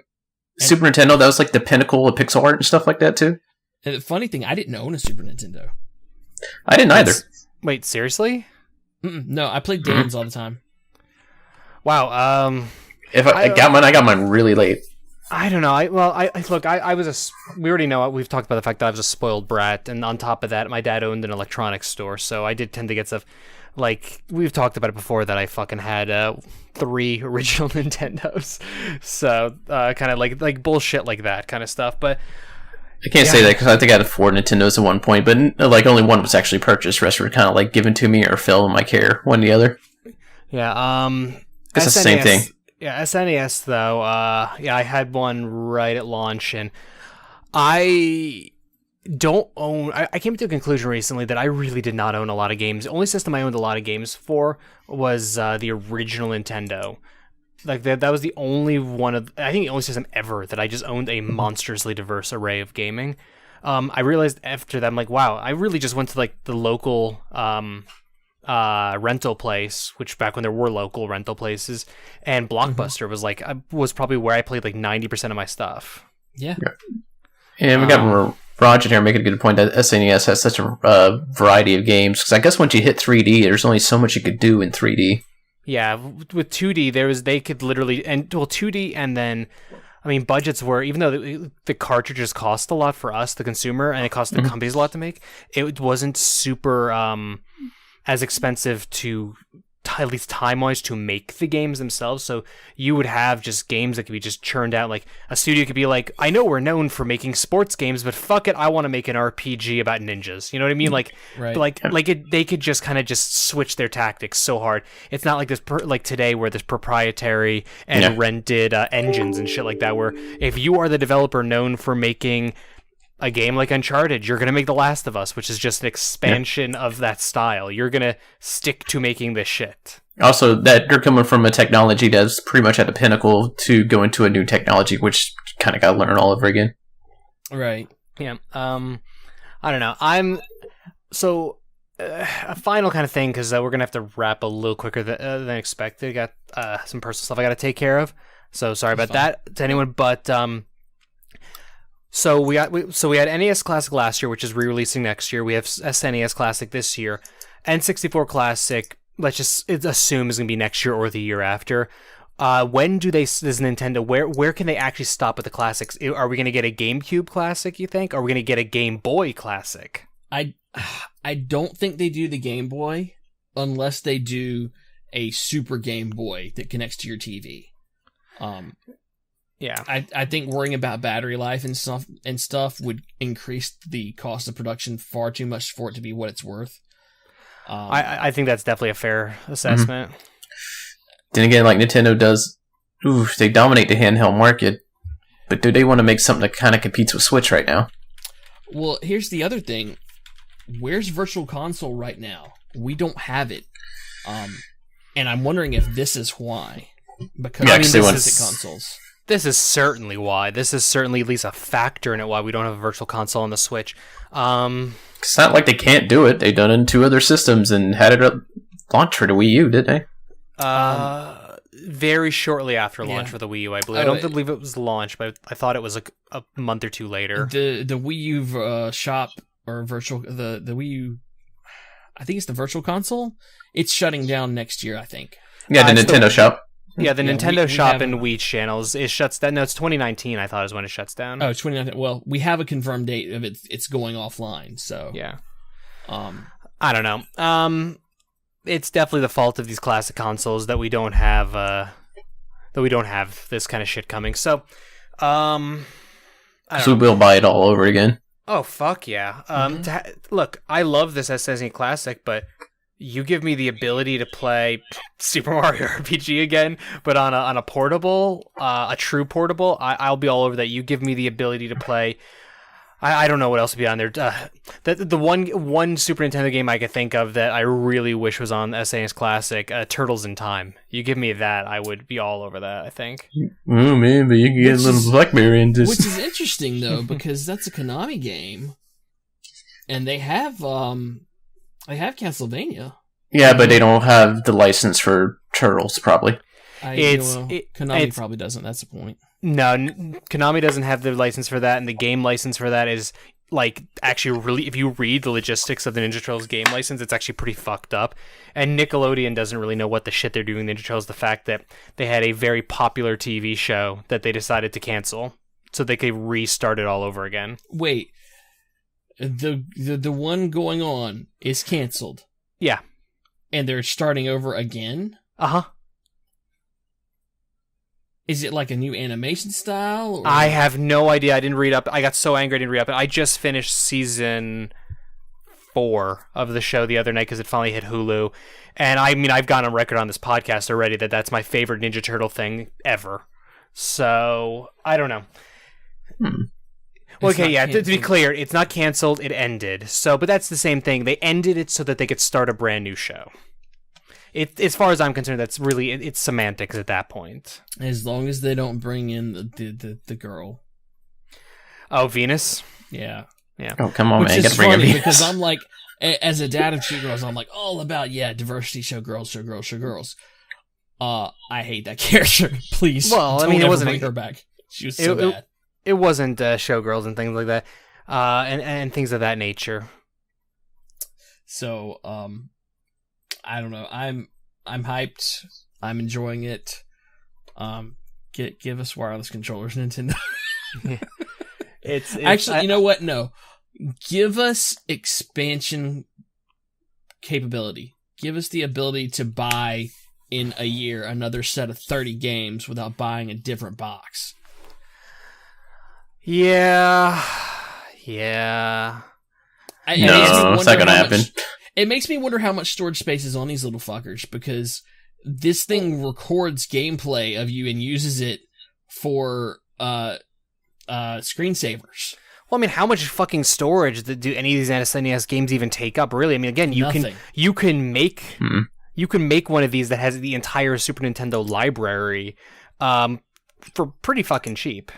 Super Nintendo, that was, like, the pinnacle of pixel art and stuff like that, too. And the funny thing, I didn't own a Super Nintendo. I didn't either. Wait, seriously? No, I played games all the time. Wow. If I got mine really late. I don't know. We already know, we've talked about the fact that I was a spoiled brat, and on top of that, my dad owned an electronics store, so I did tend to get stuff, like, we've talked about it before, that I fucking had 3 original Nintendos, so kind of like bullshit like that kind of stuff, but... I can't say that because I think I had 4 Nintendos at one point, but like only one was actually purchased, the rest were kind of like given to me or fell in my care, one or the other. Yeah, it's the same thing. Yeah, SNES though, I had one right at launch, and I don't own... I came to a conclusion recently that I really did not own a lot of games. The only system I owned a lot of games for was the original Nintendo. Like, that was the only one of... I think the only system ever that I just owned a monstrously diverse array of gaming. I realized after that, I'm like, wow, I really just went to, like, the local... rental place, which back when there were local rental places, and Blockbuster was probably where I played like 90% of my stuff. Yeah. And we got Roger here making a good point that SNES has such a variety of games, because I guess once you hit 3D, there's only so much you could do in 3D. Yeah, with 2D, they could literally, 2D, and then, I mean, budgets were, even though the cartridges cost a lot for us, the consumer, and it cost the companies a lot to make, it wasn't super as expensive to, at least time-wise, to make the games themselves. So you would have just games that could be just churned out. Like, a studio could be like, I know we're known for making sports games, but fuck it, I want to make an RPG about ninjas. You know what I mean? Like, right. They could just kind of just switch their tactics so hard. It's not like this, like today, where there's proprietary and rented engines and shit like that, where if you are the developer known for making a game like Uncharted, you're going to make The Last of Us, which is just an expansion of that style. You're going to stick to making this shit. Also, that you're coming from a technology that's pretty much at the pinnacle to go into a new technology, which kind of got to learn all over again. Right. Yeah. I don't know. A final kind of thing, because we're going to have to wrap a little quicker than expected. I got some personal stuff I got to take care of. So sorry about that to anyone, but... So we had NES Classic last year, which is re-releasing next year. We have SNES Classic this year. N64 Classic, let's just assume, is going to be next year or the year after. When does Nintendo, where can they actually stop with the classics? Are we going to get a GameCube Classic, you think? Are we going to get a Game Boy Classic? I don't think they do the Game Boy unless they do a Super Game Boy that connects to your TV. Yeah, I think worrying about battery life and stuff would increase the cost of production far too much for it to be what it's worth. I think that's definitely a fair assessment. Mm-hmm. Then again, like Nintendo does, they dominate the handheld market, but do they want to make something that kind of competes with Switch right now? Well, here's the other thing. Where's Virtual Console right now? We don't have it. And I'm wondering if this is why. Because this is consoles. This is certainly why. This is certainly at least a factor in it why we don't have a Virtual Console on the Switch. It's not like they can't do it. They've done it in 2 other systems and had it launch for the Wii U, didn't they? Very shortly after launch for the Wii U, I believe. I don't believe it was launched, but I thought it was a month or 2 later. The Wii U shop or virtual the Wii U, I think it's the Virtual Console. It's shutting down next year, I think. Yeah, the Nintendo shop. Yeah, the Yeah, Nintendo we Shop have and a- Wii channels is shuts down. No, it's 2019. I thought is when it shuts down. Oh, 2019. Well, we have a confirmed date of it's going offline. So Yeah, um, I don't know. It's definitely the fault of these classic consoles that we don't have this kind of shit coming. So, I don't So know. we'll buy it all over again. Oh fuck yeah! Look, I love this SNES Classic, but you give me the ability to play Super Mario RPG again, but on a portable, a true portable. I'll be all over that. You give me the ability to play. I don't know what else would be on there. The one Super Nintendo game I could think of that I really wish was on SNES Classic, Turtles in Time. You give me that, I would be all over that. I think. Oh man, but you can get Which a little is- BlackBerry and just. which is interesting though because that's a Konami game, and they have Castlevania. Yeah, but they don't have the license for Turtles, probably. Konami probably doesn't. That's the point. No, Konami doesn't have the license for that, and the game license for that is like actually really. If you read the logistics of the Ninja Turtles game license, it's actually pretty fucked up. And Nickelodeon doesn't really know what the shit they're doing. Ninja Turtles, the fact that they had a very popular TV show that they decided to cancel, so they could restart it all over again. Wait, the one going on is canceled, Yeah. and they're starting over again. Uh-huh. Is it like a new animation style? Or... I have no idea. I didn't read up. I got so angry I didn't read up. I just finished season 4 of the show the other night because it finally hit Hulu. And I mean, I've gone on record on this podcast already that that's my favorite Ninja Turtle thing ever. So, I don't know. It's Okay, not yeah, to be canceled. clear, it's not canceled, it ended. So, but that's the same thing. They ended it so that they could start a brand new show. As far as I'm concerned, that's really it's semantics at that point. As long as they don't bring in the girl. Oh, Venus? Yeah. Oh, come on, Which man. You is gotta bring funny him because I'm like, as a dad of 2 girls, I'm like all about, diversity, show girls, show girls, show girls. I hate that character. Please. Well, I don't mean, it ever wasn't bring her back. She was so bad. It wasn't Showgirls and things like that, and things of that nature. So, I don't know. I'm hyped. I'm enjoying it. Give us wireless controllers, Nintendo. It's Actually, you know what? No. Give us expansion capability. Give us the ability to buy in a year another set of 30 games without buying a different box. Yeah. No, It makes me it's not wonder gonna how happen. much- It makes me wonder how much storage space is on these little fuckers because this thing records gameplay of you and uses it for screensavers. Well, I mean, how much fucking storage do any of these SNES games even take up? Really? I mean, again, Nothing. you can make one of these that has the entire Super Nintendo library, for pretty fucking cheap.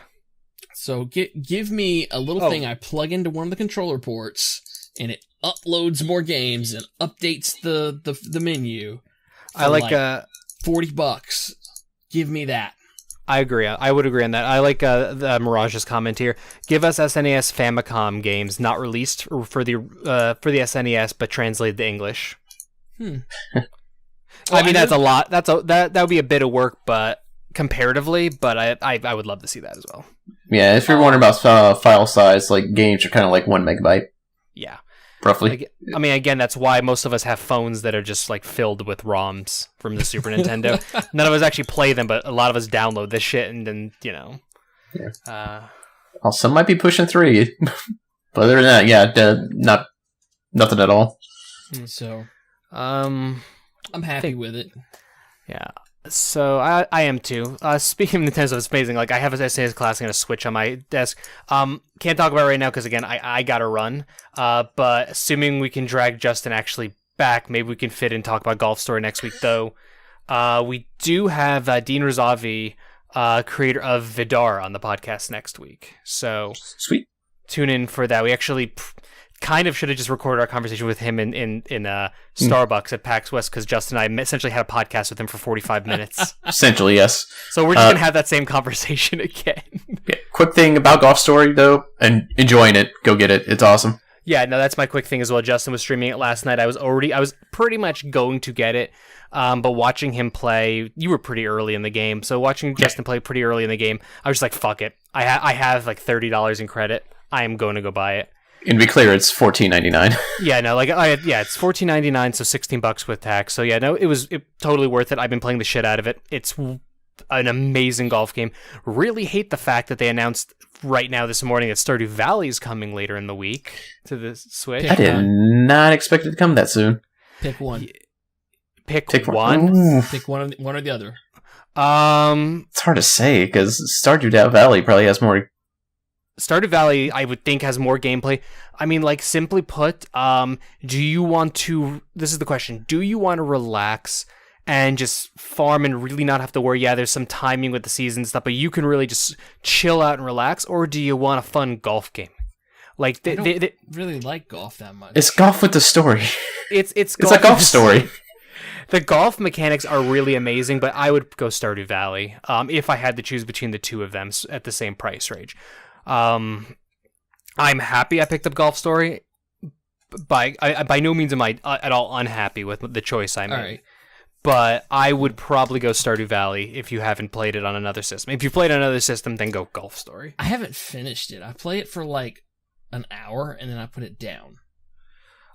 So give me a little thing I plug into one of the controller ports, and it uploads more games and updates the menu. I like $40. Give me that. I agree. I would agree on that. I like the Mirage's comment here. Give us SNES Famicom games not released for the SNES but translated to English. I mean, that's a lot. That would be a bit of work, but comparatively, but I would love to see that as well. Yeah, if you're wondering about file size, like games are kind of like 1 megabyte, Yeah. roughly. I mean, again, that's why most of us have phones that are just like filled with ROMs from the Super Nintendo. None of us actually play them, but a lot of us download this shit and then, Yeah. Some might be pushing 3, but other than that, yeah, nothing at all. So I'm happy with it. Yeah. So I am too. Speaking of Nintendo, it's amazing. Like I have a SNES Classic and a Switch on my desk. Can't talk about it right now because again, I gotta run. But assuming we can drag Justin actually back, maybe we can fit in and talk about Golf Story next week. Though, we do have Dean Razavi, creator of Vidar, on the podcast next week. So Sweet. Tune in for that. We actually kind of should have just recorded our conversation with him in Starbucks at PAX West because Justin and I essentially had a podcast with him for 45 minutes. Essentially, yes. So we're just going to have that same conversation again. Yeah. Quick thing about Golf Story, though, and enjoying it. Go get it. It's awesome. Yeah, no, that's my quick thing as well. Justin was streaming it last night. I was pretty much going to get it, but watching him play, you were pretty early in the game. So watching Justin play pretty early in the game, I was just like, fuck it. I have like $30 in credit. I am going to go buy it. And to be clear, it's $14.99. Yeah, no, it's $14.99, so $16 with tax. So yeah, no, it was totally worth it. I've been playing the shit out of it. It's an amazing golf game. Really hate the fact that they announced right now this morning that Stardew Valley is coming later in the week to the Switch. I did not expect it to come that soon. Pick one. Pick one. Pick one or the other. It's hard to say because Stardew Valley probably has more. Stardew Valley, I would think, has more gameplay. I mean, like, simply put, do you want to... This is the question. Do you want to relax and just farm and really not have to worry? Yeah, there's some timing with the season stuff, but you can really just chill out and relax? Or do you want a fun golf game? Like, I don't really like golf that much. It's golf with the story. It's a golf story. The golf mechanics are really amazing, but I would go Stardew Valley if I had to choose between the two of them at the same price range. I'm happy I picked up Golf Story. By no means am I at all unhappy with the choice I made. Right. But I would probably go Stardew Valley if you haven't played it on another system. If you played on another system, then go Golf Story. I haven't finished it. I play it for like an hour and then I put it down.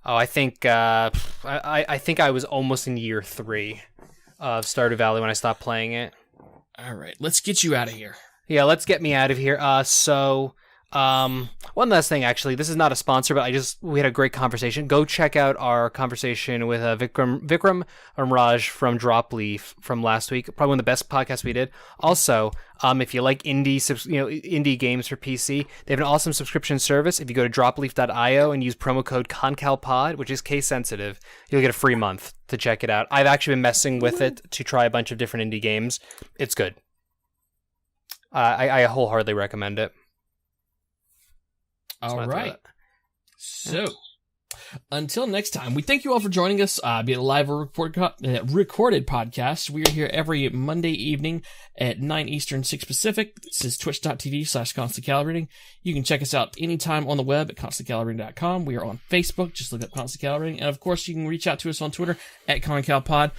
Oh, I think I think I was almost in year 3 of Stardew Valley when I stopped playing it. All right, let's get you out of here. Yeah, let's get me out of here. One last thing, actually. This is not a sponsor, but we had a great conversation. Go check out our conversation with Vikram and Raj from Dropleaf from last week. Probably one of the best podcasts we did. Also, if you like indie games for PC, they have an awesome subscription service. If you go to dropleaf.io and use promo code CONCALPOD, which is case sensitive, you'll get a free month to check it out. I've actually been messing with it to try a bunch of different indie games. It's good. I wholeheartedly recommend it. All right. So, until next time, we thank you all for joining us, be it a live or recorded podcast. We are here every Monday evening at 9 Eastern, 6 Pacific. This is twitch.tv/constantcalibrating. You can check us out anytime on the web at constantcalibrating.com. We are on Facebook. Just look up Constant Calibrating. And, of course, you can reach out to us on Twitter at ConCalPod.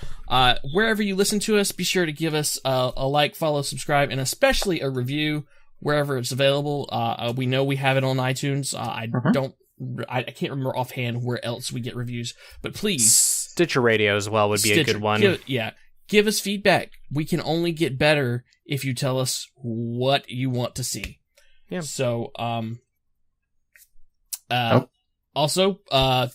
Wherever you listen to us, be sure to give us a like, follow, subscribe, and especially a review wherever it's available. We know we have it on iTunes. I can't remember offhand where else we get reviews, but please. Stitcher Radio as well would be a good one. Give us feedback. We can only get better if you tell us what you want to see. Yeah. So, also,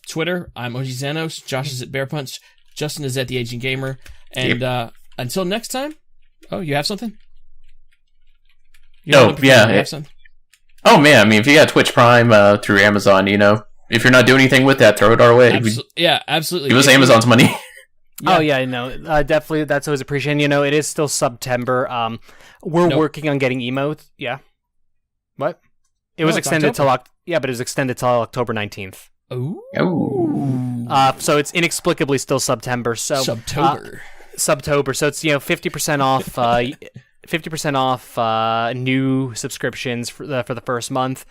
Twitter, I'm OG Xanos, Josh is at Bear Punch, Justin is at The Aging Gamer, and until next time, you have something? Oh man, I mean, if you got Twitch Prime through Amazon, if you're not doing anything with that, throw it our way. Absolutely. Give us Amazon's money. Yeah. Oh yeah, no, definitely. That's always appreciated. It is still September. We're working on getting emotes. Yeah. What? It was extended till but it was extended till October 19th. Oh. So it's inexplicably still September. So Subtober. So it's 50% off. 50% off new subscriptions for the first month.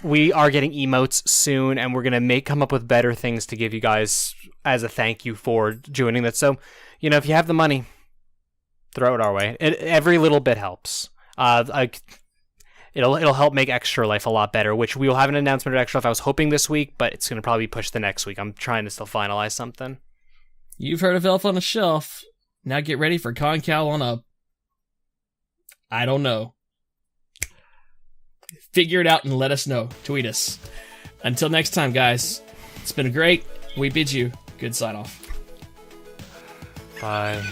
We are getting emotes soon, and we're gonna come up with better things to give you guys as a thank you for joining that. So, if you have the money, throw it our way. Every little bit helps. It'll help make Extra Life a lot better, which we will have an announcement of Extra Life. I was hoping this week, but it's gonna probably be pushed the next week. I'm trying to still finalize something. You've heard of Elf on a Shelf. Now get ready for ConCal on a... I don't know. Figure it out and let us know. Tweet us. Until next time, guys. It's been great. We bid you good sign off. Bye.